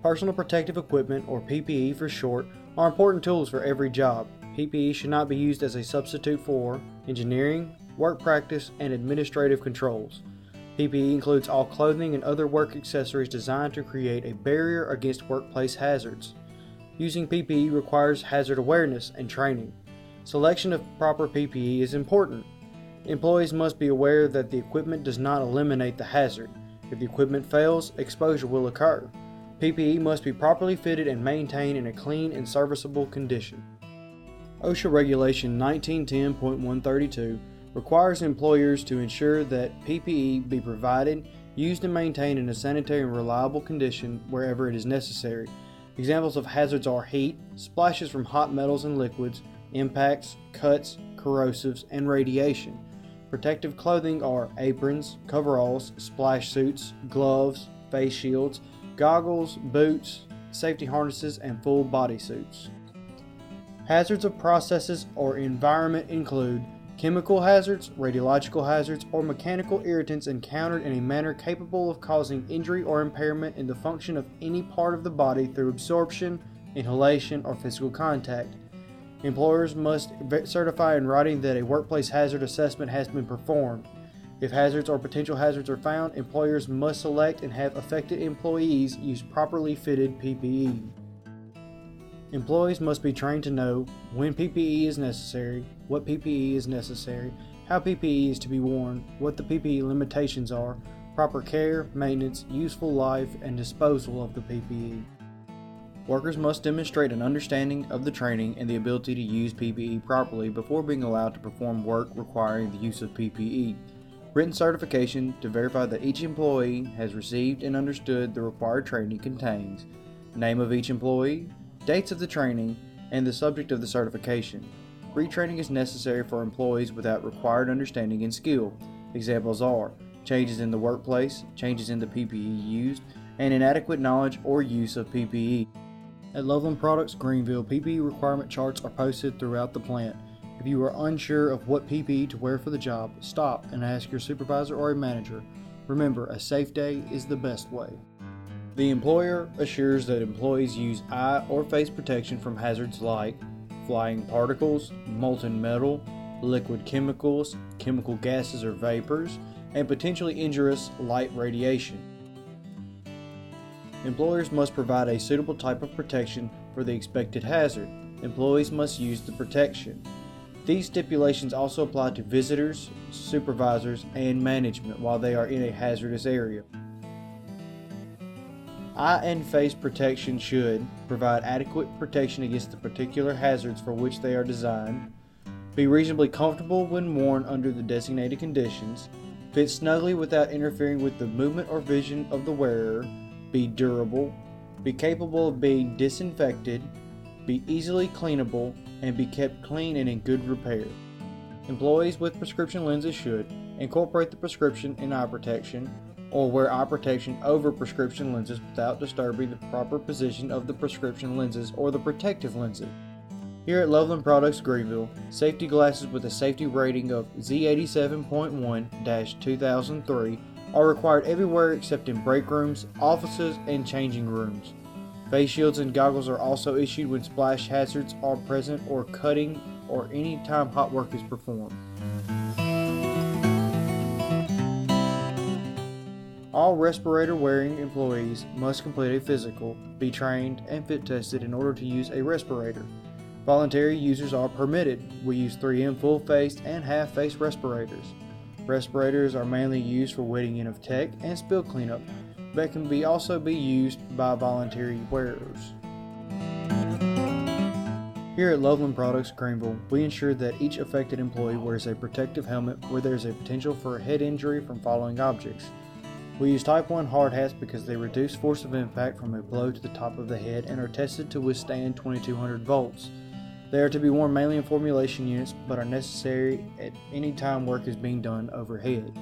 Personal protective equipment, or PPE for short, are important tools for every job. PPE should not be used as a substitute for engineering, work practice, and administrative controls. PPE includes all clothing and other work accessories designed to create a barrier against workplace hazards. Using PPE requires hazard awareness and training. Selection of proper PPE is important. Employees must be aware that the equipment does not eliminate the hazard. If the equipment fails, exposure will occur. PPE must be properly fitted and maintained in a clean and serviceable condition. OSHA Regulation 1910.132 requires employers to ensure that PPE be provided, used and maintained in a sanitary and reliable condition wherever it is necessary. Examples of hazards are heat, splashes from hot metals and liquids, impacts, cuts, corrosives, and radiation. Protective clothing are aprons, coveralls, splash suits, gloves, face shields, goggles, boots, safety harnesses, and full body suits. Hazards of processes or environment include chemical hazards, radiological hazards, or mechanical irritants encountered in a manner capable of causing injury or impairment in the function of any part of the body through absorption, inhalation, or physical contact. Employers must certify in writing that a workplace hazard assessment has been performed. If hazards or potential hazards are found, employers must select and have affected employees use properly fitted PPE. Employees must be trained to know when PPE is necessary, what PPE is necessary, how PPE is to be worn, what the PPE limitations are, proper care, maintenance, useful life, and disposal of the PPE. Workers must demonstrate an understanding of the training and the ability to use PPE properly before being allowed to perform work requiring the use of PPE. Written certification to verify that each employee has received and understood the required training contains name of each employee, dates of the training, and the subject of the certification. Retraining is necessary for employees without required understanding and skill. Examples are changes in the workplace, changes in the PPE used, and inadequate knowledge or use of PPE. At Loveland Products Greenville, PPE requirement charts are posted throughout the plant. If you are unsure of what PPE to wear for the job, stop and ask your supervisor or a manager. Remember, a safe day is the best way. The employer assures that employees use eye or face protection from hazards like flying particles, molten metal, liquid chemicals, chemical gases or vapors, and potentially injurious light radiation. Employers must provide a suitable type of protection for the expected hazard. Employees must use the protection. These stipulations also apply to visitors, supervisors, and management while they are in a hazardous area. Eye and face protection should provide adequate protection against the particular hazards for which they are designed, be reasonably comfortable when worn under the designated conditions, fit snugly without interfering with the movement or vision of the wearer, be durable, be capable of being disinfected, be easily cleanable, and be kept clean and in good repair. Employees with prescription lenses should incorporate the prescription in eye protection or wear eye protection over prescription lenses without disturbing the proper position of the prescription lenses or the protective lenses. Here at Loveland Products Greenville, safety glasses with a safety rating of Z87.1-2003 are required everywhere except in break rooms, offices, and changing rooms. Face shields and goggles are also issued when splash hazards are present or cutting or any time hot work is performed. All respirator-wearing employees must complete a physical, be trained, and fit tested in order to use a respirator. Voluntary users are permitted. We use 3M full-face and half-face respirators. Respirators are mainly used for wetting in of tech and spill cleanup, but can also be used by voluntary wearers. Here at Loveland Products Greenville, we ensure that each affected employee wears a protective helmet where there is a potential for a head injury from falling objects. We use Type 1 hard hats because they reduce force of impact from a blow to the top of the head and are tested to withstand 2200 volts. They are to be worn mainly in formulation units but are necessary at any time work is being done overhead.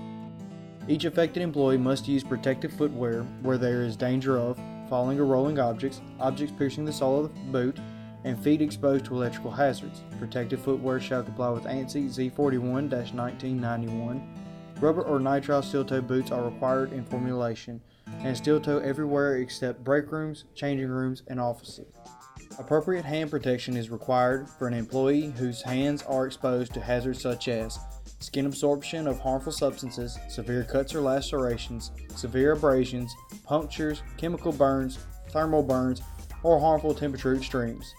Each affected employee must use protective footwear where there is danger of falling or rolling objects, objects piercing the sole of the boot, and feet exposed to electrical hazards. Protective footwear shall comply with ANSI Z41-1991 Rubber or nitrile steel-toe boots are required in formulation, and steel-toe everywhere except break rooms, changing rooms, and offices. Appropriate hand protection is required for an employee whose hands are exposed to hazards such as skin absorption of harmful substances, severe cuts or lacerations, severe abrasions, punctures, chemical burns, thermal burns, or harmful temperature extremes.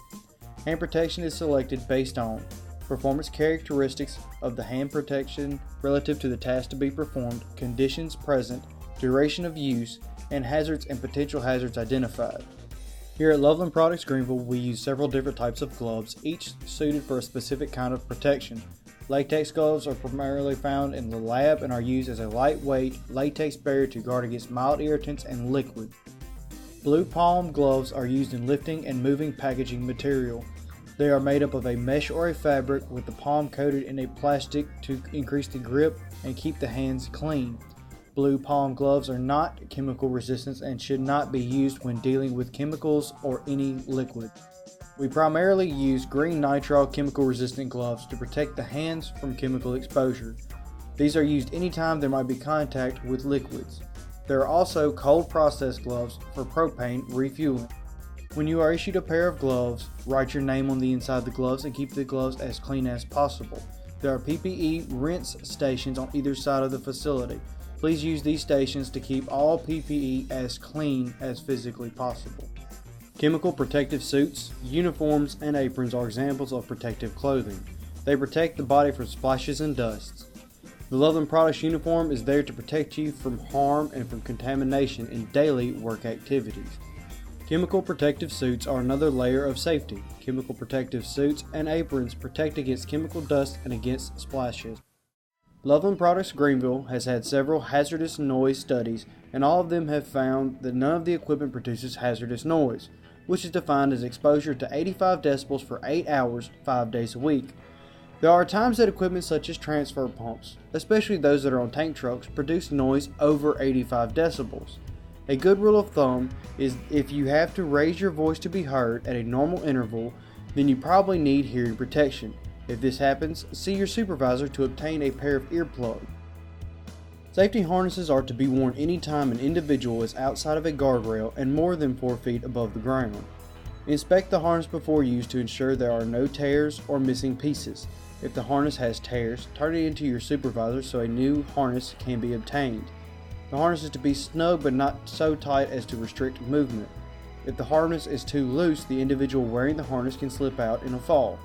Hand protection is selected based on performance characteristics of the hand protection relative to the task to be performed, conditions present, duration of use, and hazards and potential hazards identified. Here at Loveland Products Greenville, we use several different types of gloves, each suited for a specific kind of protection. Latex gloves are primarily found in the lab and are used as a lightweight latex barrier to guard against mild irritants and liquid. Blue palm gloves are used in lifting and moving packaging material. They are made up of a mesh or a fabric with the palm coated in a plastic to increase the grip and keep the hands clean. Blue palm gloves are not chemical resistant and should not be used when dealing with chemicals or any liquid. We primarily use green nitrile chemical resistant gloves to protect the hands from chemical exposure. These are used anytime there might be contact with liquids. There are also cold process gloves for propane refueling. When you are issued a pair of gloves, write your name on the inside of the gloves and keep the gloves as clean as possible. There are PPE rinse stations on either side of the facility. Please use these stations to keep all PPE as clean as physically possible. Chemical protective suits, uniforms, and aprons are examples of protective clothing. They protect the body from splashes and dusts. The Loveland Products uniform is there to protect you from harm and from contamination in daily work activities. Chemical protective suits are another layer of safety. Chemical protective suits and aprons protect against chemical dust and against splashes. Loveland Products Greenville has had several hazardous noise studies, and all of them have found that none of the equipment produces hazardous noise, which is defined as exposure to 85 decibels for 8 hours, 5 days a week. There are times that equipment such as transfer pumps, especially those that are on tank trucks, produce noise over 85 decibels. A good rule of thumb is if you have to raise your voice to be heard at a normal interval, then you probably need hearing protection. If this happens, see your supervisor to obtain a pair of earplugs. Safety harnesses are to be worn anytime an individual is outside of a guardrail and more than 4 feet above the ground. Inspect the harness before use to ensure there are no tears or missing pieces. If the harness has tears, turn it into your supervisor so a new harness can be obtained. The harness is to be snug but not so tight as to restrict movement. If the harness is too loose, the individual wearing the harness can slip out in a fall.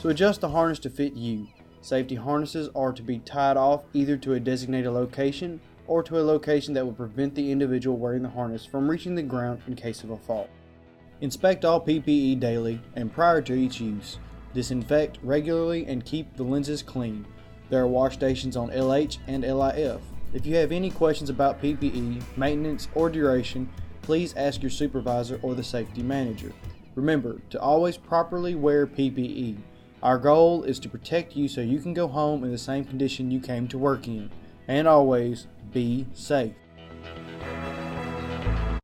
So adjust the harness to fit you. Safety harnesses are to be tied off either to a designated location or to a location that will prevent the individual wearing the harness from reaching the ground in case of a fall. Inspect all PPE daily and prior to each use. Disinfect regularly and keep the lenses clean. There are wash stations on LH and LIF. If you have any questions about PPE, maintenance, or duration, please ask your supervisor or the safety manager. Remember to always properly wear PPE. Our goal is to protect you so you can go home in the same condition you came to work in. And always be safe.